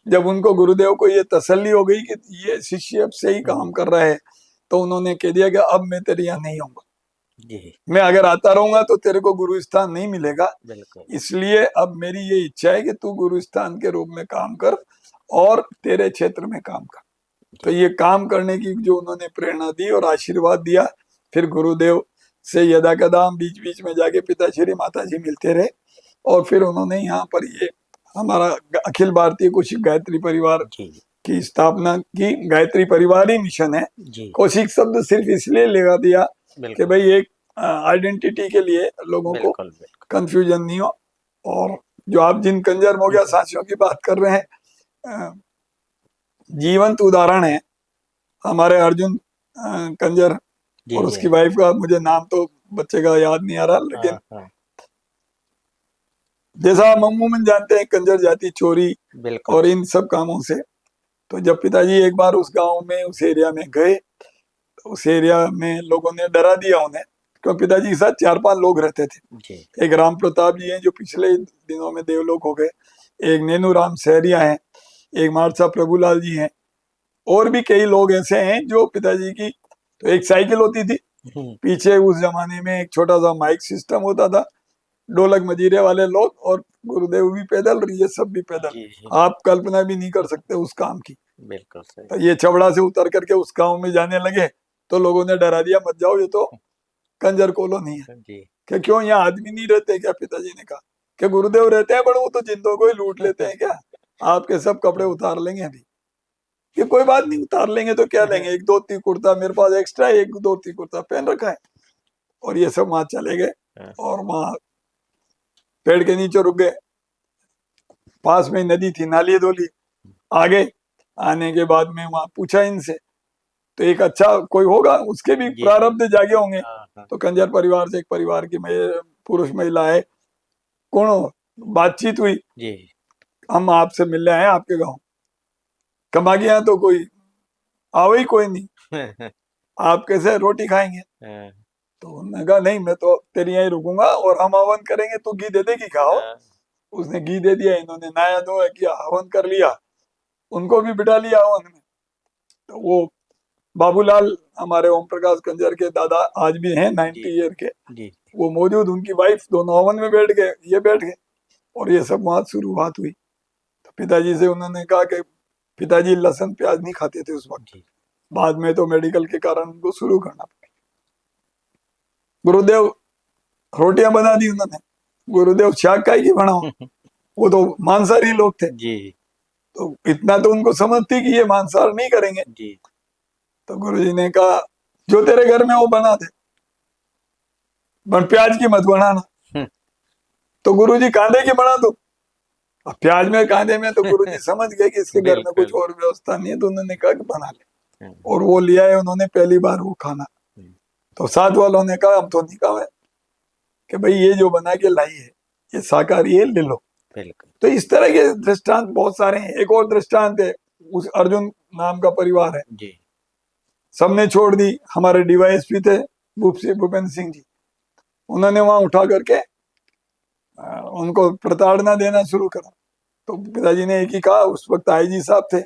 जब उनको, गुरुदेव को ये तसल्ली हो गई कि ये शिष्य अब सही काम कर रहा है, तो उन्होंने कह दिया कि अब मैं तेरे यहाँ नहीं आऊंगा, मैं अगर आता रहूंगा तो तेरे को गुरु स्थान नहीं मिलेगा, इसलिए अब मेरी ये इच्छा है कि तू गुरु स्थान के रूप में काम कर और तेरे क्षेत्र में काम कर। तो ये काम करने की जो उन्होंने प्रेरणा दी और आशीर्वाद दिया। फिर गुरुदेव से यदा कदा बीच बीच में जाके पिताश्री माताजी मिलते रहे। और फिर उन्होंने यहाँ पर ये हमारा अखिल भारतीय कौशिक गायत्री परिवार की स्थापना की। गायत्री परिवार ही मिशन है। कौशिक शब्द सिर्फ इसलिए लगा दिया कि भाई एक आइडेंटिटी के लिए लोगों को कंफ्यूजन नहीं हो। और जो आप जिन कंजर मोगिया साथियों की बात कर रहे हैं, जीवंत उदाहरण है हमारे अर्जुन कंजर जी और जी उसकी वाइफ का मुझे नाम तो बच्चे का याद नहीं आ रहा, लेकिन हाँ, जैसा हम अमूमन जानते हैं कंजर जाति चोरी बिल्कुल और इन सब कामों से, तो जब पिताजी एक बार उस गांव में उस एरिया में गए तो उस एरिया में लोगों ने डरा दिया उन्हें, क्योंकि पिताजी के साथ 4-5 लोग रहते थे। जी एक राम प्रताप जी हैं जो पिछले दिनों में देवलोक हो गए, एक नेनू राम सहरिया हैं, एक मारसा प्रभुलाल जी हैं, और भी कई लोग ऐसे हैं जो पिताजी की, तो एक साइकिल होती थी, पीछे उस जमाने में एक छोटा सा माइक सिस्टम होता था, ढोलक मजीरे वाले लोग, और गुरुदेव भी पैदल और ये सब भी पैदल। जी जी आप कल्पना भी नहीं कर सकते उस काम की। बिल्कुल सही तो ये छबड़ा से उतर करके उस गांव में जाने लगे तो लोगों ने डरा दिया, मत जाओ, ये तो कंजर कॉलोनी है। जी कि क्यों, यहाँ आदमी नहीं रहते क्या? पिताजी ने कहा कि गुरुदेव रहते हैं, पर वो तो जिंदों को ही लूट लेते हैं क्या, आपके सब कपड़े उतार लेंगे अभी। कि कोई बात नहीं, उतार लेंगे तो क्या लेंगे, एक धोती कुर्ता मेरे पास एक्स्ट्रा, एक धोती कुर्ता पहन रखा है। और ये सब वहां चले गए और वहां पेड़ के नीचे रुक गए। पास में नदी थी, नाली धोली। आगे आने के बाद में वहां पूछा इनसे, तो एक अच्छा कोई होगा, उसके भी जी प्रारब्ध जागे होंगे। हाँ हाँ तो कंजर परिवार से एक परिवार की पुरुष महिला है, कौन हो? बातचीत हुई, जी हम आपसे मिलने आए आपके गांव। कमा गया तो कोई आओ ही कोई नहीं, आप कैसे रोटी खाएंगे? तो उन्होंने कहा नहीं, मैं तो तेरी यहीं रुकूंगा और हम हवन करेंगे, तो घी दे दे कि खाओ। उसने घी दे दिया, इन्होंने नया धोया किया, हवन कर लिया, उनको भी बिठा लिया हवन में। तो वो बाबूलाल हमारे ओम प्रकाश कंजर के दादा आज भी हैं, 90 ईयर के, जी वो मौजूद, उनकी वाइफ, दोनों हवन में बैठ गए, ये बैठ गए, और ये सब वहां शुरुआत हुई। तो पिताजी से उन्होंने कहा कि पिताजी लहसुन प्याज नहीं खाते थे उस वक्त, जी बाद में तो मेडिकल के कारण उनको शुरू करना पड़ा। गुरुदेव रोटियां बना दी उन्होंने, गुरुदेव शाक का ही बनाओ, वो तो मांसाहारी लोग थे, जी तो इतना तो उनको समझ थी कि ये मांसाहार नहीं करेंगे। जी तो गुरुजी ने कहा जो तेरे घर में वो बना दे, पर प्याज की मत बनाना। तो गुरुजी कांदे की बना दो, अब प्याज में कांदे में, तो गुरुजी समझ गए कि इसके घर में कुछ बिल्कुल और व्यवस्था नहीं है, तो उन्होंने कहा कि बना ले। और वो लिया है उन्होंने पहली बार वो खाना। तो साथ वालों ने कहा हम तो नहीं कहा है कि भाई ये जो बना के लाई है ये शाकाहारी है, ले लो। बिल्कुल तो इस तरह के दृष्टांत बहुत सारे हैं। एक और दृष्टांत है, उस अर्जुन नाम का परिवार है, जी सबने छोड़ दी। हमारे डीवाईएसपी थे भूपेंद्र सिंह जी, उन्होंने वहां उठा करके उनको प्रताड़ना देना शुरू करा। तो पिताजी ने एक ही कहा, उस वक्त आईजी साहब थे,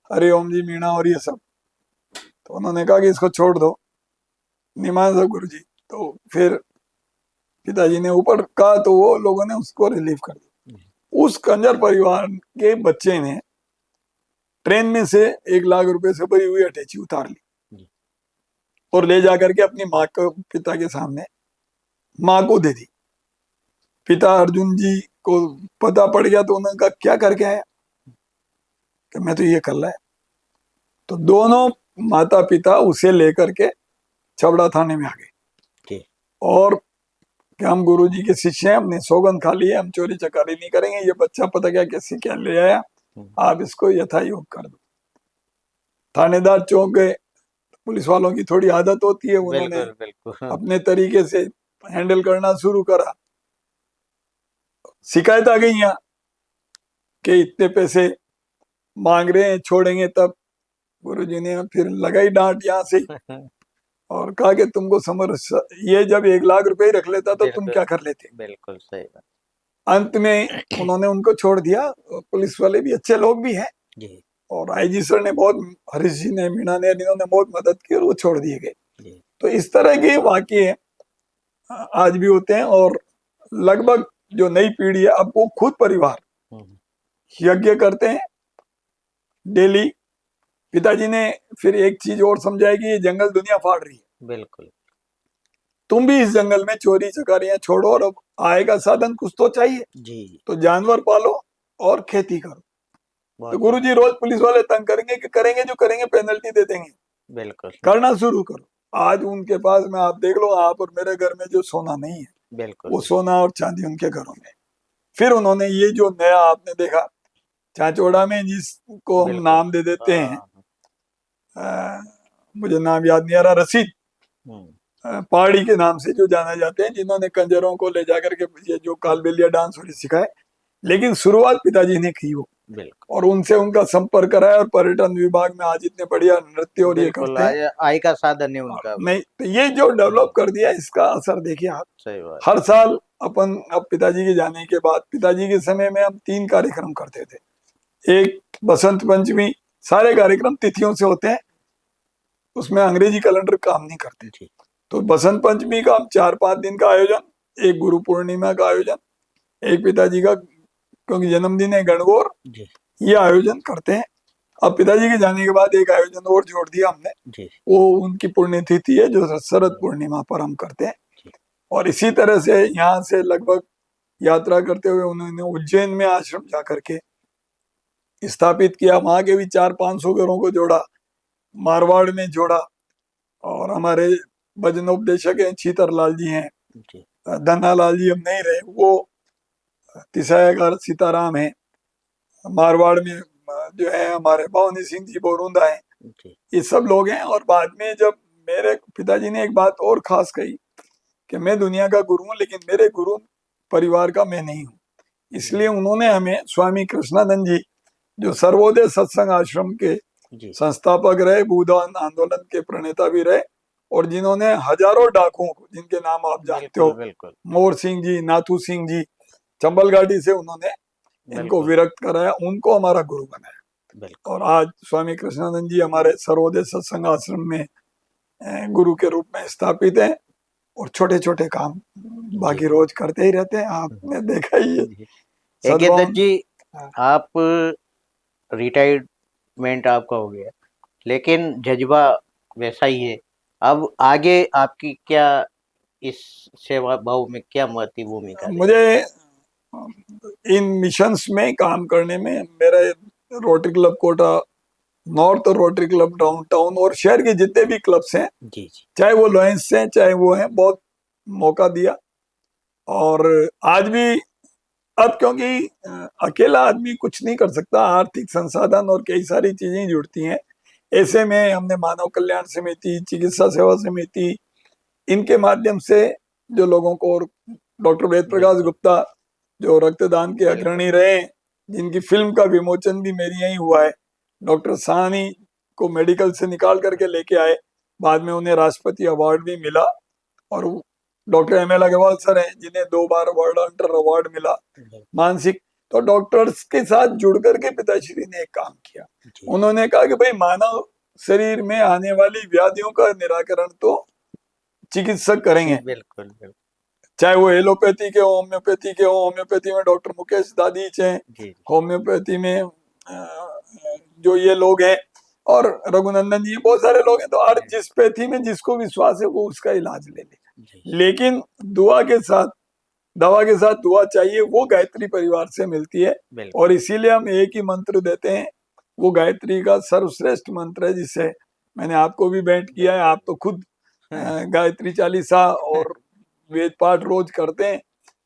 हरिओम जी मीणा और ये सब, तो उन्होंने कहा कि इसको छोड़ दो, निमान साहब गुरु जी। तो फिर पिताजी ने ऊपर कहा तो वो लोगों ने उसको रिलीव कर दिया। उस कंजर परिवार के बच्चे ने ट्रेन में से 1 लाख रुपए से भरी हुई अटैची उतार ली और ले जाकर के अपनी माँ को, पिता के सामने माँ को दे दी। पिता अर्जुन जी को पता पड़ गया तो उन्होंने कहा क्या करके आया, कि मैं तो ये कर रहा है। तो दोनों माता पिता उसे लेकर के छबड़ा थाने में आ गए जी और कि हम गुरु जी के शिष्य हैं, हमने सौगंध खा ली है, हम चोरी चकारी नहीं करेंगे, ये बच्चा पता क्या कैसे क्या ले आया, आप इसको यथायोग कर दो। थानेदार चौंक गए। पुलिस वालों की थोड़ी आदत होती है, उन्होंने बिल्कुल बिल्कुल अपने तरीके से हैंडल करना शुरू करा। शिकायत आ गई यहाँ कि इतने पैसे मांग रहे हैं, छोड़ेंगे तब। गुरुजी ने फिर लगाई डांट यहाँ से और कहा कि तुमको समझ, ये जब 1 लाख रुपए ही रख लेता तो तुम क्या कर लेते। बिल्कुल सही बात अंत में उन्होंने उनको छोड़ दिया। पुलिस वाले भी अच्छे लोग भी हैं जी और आईजी सर ने बहुत, हरीश जी ने, मीणा ने, इन्होंने बहुत मदद की और वो छोड़ दिए गए। जी तो इस तरह के वाकये आज भी होते हैं। और लगभग जो नई पीढ़ी है, अब वो खुद परिवार यज्ञ करते हैं डेली। पिताजी ने फिर एक चीज और समझाई कि ये जंगल दुनिया फाड़ रही है, बिल्कुल तुम भी इस जंगल में चोरी चकारियां छोड़ो और अब आय का साधन कुछ तो चाहिए, जी तो जानवर पालो और खेती करो। तो बहुत गुरु जी रोज पुलिस वाले तंग करेंगे कि करेंगे जो करेंगे पेनल्टी दे देंगे, बिल्कुल करना शुरू करो। आज उनके पास में, आप देख लो, आप और मेरे घर में जो सोना नहीं है बिल्कुल वो सोना और चांदी उनके घरों में। फिर उन्होंने ये जो नया आपने देखा चाचौड़ा में, जिसको हम बिल्कुल नाम दे देते हैं, हाँ मुझे नाम याद नहीं आ रहा, रसीद, पहाड़ी के नाम से जो जाना जाते हैं, जिन्होंने कंजरों को ले जाकर के ये जो कालबेलिया डांस और सिखाए। लेकिन शुरुआत पिताजी ने की वो, बिल्कुल और उनसे उनका संपर्क कराया, और पर्यटन विभाग में आज इतने बढ़िया नृत्य और ये बिल्कुल करते हैं। आज आय का साधन है उनका। नहीं तो ये जो डेवलप कर दिया, इसका असर देखिए आप। सही बात। हर साल अपन, अब पिताजी के जाने के बाद, पिताजी के समय में हम 3 कार्यक्रम करते थे। एक बसंत पंचमी, सारे कार्यक्रम तिथियों से होते हैं, उसमें अंग्रेजी कैलेंडर काम नहीं करते। जी तो बसंत पंचमी का हम 4-5 दिन का आयोजन, एक गुरु पूर्णिमा का आयोजन, एक पिताजी का क्योंकि जन्मदिन है गणगौर, जी ये आयोजन करते हैं। अब पिताजी के जाने के बाद एक आयोजन और जोड़ दिया हमने, जी वो उनकी पुण्यतिथि है जो शरद पूर्णिमा पर हम करते हैं। जी और इसी तरह से यहाँ से लगभग यात्रा करते हुए उन्होंने उज्जैन में आश्रम जाकर के स्थापित किया, वहां के भी 400-500 घरों को जोड़ा, मारवाड़ में जोड़ा। और हमारे भजनोपदेशक हैं चीतर लाल जी हैं, जी धन्ना लाल जी अब नहीं रहे, वो तिसायाकार सीताराम है। मारवाड़ में जो है हमारे भवानी सिंह जी बोरुंदा है, जी ये सब लोग हैं। और बाद में जब मेरे पिताजी ने एक बात और खास कही कि मैं दुनिया का गुरु हूँ, लेकिन मेरे गुरु परिवार का मैं नहीं हूँ। इसलिए उन्होंने हमें स्वामी कृष्णानंद जी, जो सर्वोदय सत्संग आश्रम के जी संस्थापक रहे, बुद्ध आंदोलन के प्रणेता भी रहे, और जिन्होंने हजारों डाकुओं को, जिनके नाम आप जानते हो, बिल्कुल बिल्कुल मोर सिंह जी, नाथू सिंह जी, चंबल घाटी से उन्होंने इनको बिल्कुल विरक्त कराया, उनको हमारा गुरु बनाया। बिल्कुल और आज स्वामी कृष्णानंद जी हमारे सर्वोदय सत्संग आश्रम में गुरु के रूप में स्थापित हैं, और छोटे छोटे काम बाकी रोज करते ही रहते हैं, आपने देखा ही है। जी। एक ये दत्त जी, आप रिटायरमेंट आपका हो गया, लेकिन जज्बा वैसा ही है। अब आगे आपकी क्या इस सेवा भाव में क्या महत्व भूमिका रहेगी? मुझे इन मिशंस में काम करने में, मेरा रोटरी क्लब कोटा नॉर्थ और रोटरी क्लब डाउनटाउन और शहर के जितने भी क्लब्स हैं, जी जी चाहे वो लॉयंस हैं चाहे वो हैं, बहुत मौका दिया। और आज भी, अब क्योंकि अकेला आदमी कुछ नहीं कर सकता, आर्थिक संसाधन और कई सारी चीजें जुड़ती हैं। ऐसे में हमने मानव कल्याण समिति, चिकित्सा सेवा समिति, इनके माध्यम से जो लोगों को, और डॉक्टर वेद प्रकाश गुप्ता जो रक्तदान के अग्रणी रहे, जिनकी फिल्म का विमोचन भी मेरी यहीं हुआ है, डॉक्टर साहनी को मेडिकल से निकाल करके लेके आए, बाद में उन्हें राष्ट्रपति अवार्ड भी मिला। और डॉक्टर एम.एल. अग्रवाल सर हैं, जिन्हें 2 बार वर्ल्ड हंटर अवार्ड मिला मानसिक। तो डॉक्टर्स के साथ जुड़ करके पिताश्री ने एक काम किया, उन्होंने कहा कि भाई मानव शरीर में आने वाली व्याधियों का निराकरण तो चिकित्सक करेंगे, बिल्कुल बिल्कुल चाहे वो एलोपैथी के हो, होम्योपैथी के हो। होम्योपैथी में डॉक्टर मुकेश दादीच हैं, जी होम्योपैथी में जो ये लोग हैं, और रघुनंदन जी, बहुत सारे लोग हैं। तो हर जिस पैथी में जिसको विश्वास है वो उसका इलाज ले ले, जी लेकिन दुआ के साथ, दवा के साथ दुआ चाहिए, वो गायत्री परिवार से मिलती है। बिल्कुल और इसीलिए हम एक ही मंत्र देते हैं, वो गायत्री का सर्वश्रेष्ठ मंत्र है, जिससे मैंने आपको भी भेंट किया है। आप तो खुद गायत्री चालीसा और वेद पाठ रोज करते हैं,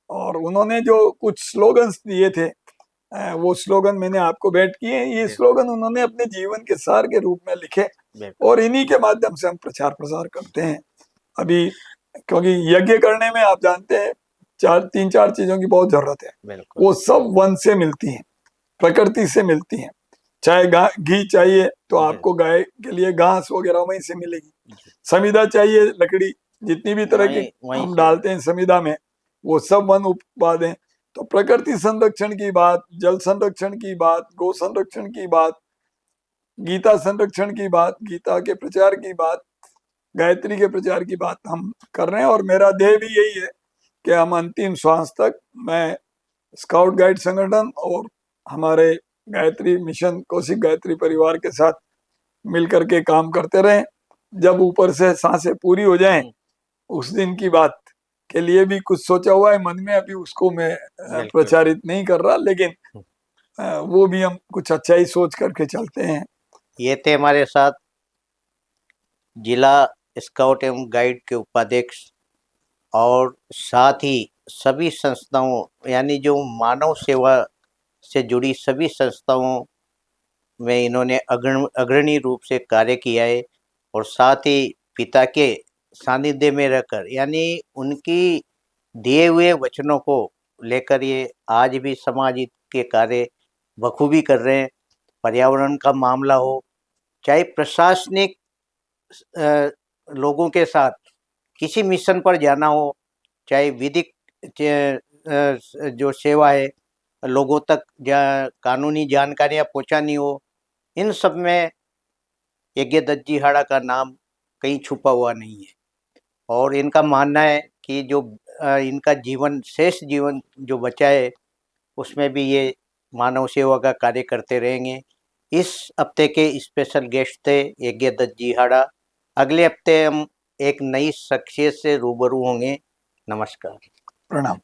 और उन्होंने जो कुछ स्लोगन्स दिए थे, वो स्लोगन मैंने आपको भेंट किए हैं। ये स्लोगन उन्होंने अपने जीवन के सार के रूप में लिखे, और इन्हीं के माध्यम से हम प्रचार प्रसार करते हैं। अभी क्योंकि यज्ञ करने में आप जानते हैं 3-4 चीजों की बहुत जरूरत है, बिल्कुल वो सब वन से मिलती हैं, प्रकृति से मिलती हैं। चाहे घी चाहिए तो आपको गाय के लिए घास वगैरह वहीं से मिलेगी, समिधा चाहिए, लकड़ी, जितनी भी तरह की हम डालते हैं समिधा में, वो सब वन उत्पाद हैं। तो प्रकृति संरक्षण की बात, जल संरक्षण की बात, गौ संरक्षण की बात, गीता संरक्षण की बात, गीता के प्रचार की बात, गायत्री के प्रचार की बात हम कर रहे हैं। और मेरा ध्येय भी यही है कि हम अंतिम श्वास तक, मैं स्काउट गाइड संगठन और हमारे गायत्री मिशन, कौशिक गायत्री परिवार के साथ मिलकर के काम करते रहें। जब ऊपर से सांसें पूरी हो जाएं, उस दिन की बात के लिए भी कुछ सोचा हुआ है मन में, अभी उसको मैं प्रचारित नहीं कर रहा, लेकिन वो भी हम कुछ अच्छा ही सोच करके चलते हैं। ये थे हमारे साथ जिला स्काउट एवं गाइड के उपाध्यक्ष, और साथ ही सभी संस्थाओं, यानी जो मानव सेवा से जुड़ी सभी संस्थाओं में इन्होंने अग्रणी रूप से कार्य किया है। और साथ ही पिता के सानिध्य में रहकर, यानी उनकी दिए हुए वचनों को लेकर ये आज भी समाज हित के कार्य बखूबी कर रहे हैं। पर्यावरण का मामला हो, चाहे प्रशासनिक लोगों के साथ किसी मिशन पर जाना हो, चाहे विधिक जो सेवा है, लोगों तक कानूनी जानकारियां पहुंचानी हो, इन सब में यज्ञ दत्त जी हाड़ा का नाम कहीं छुपा हुआ नहीं है। और इनका मानना है कि जो इनका जीवन, शेष जीवन जो बचा है, उसमें भी ये मानव सेवा का कार्य करते रहेंगे। इस हफ्ते के स्पेशल गेस्ट थे यज्ञ दत्त जी हाड़ा। अगले हफ्ते हम एक नई शख्सियत से रूबरू होंगे। नमस्कार। प्रणाम।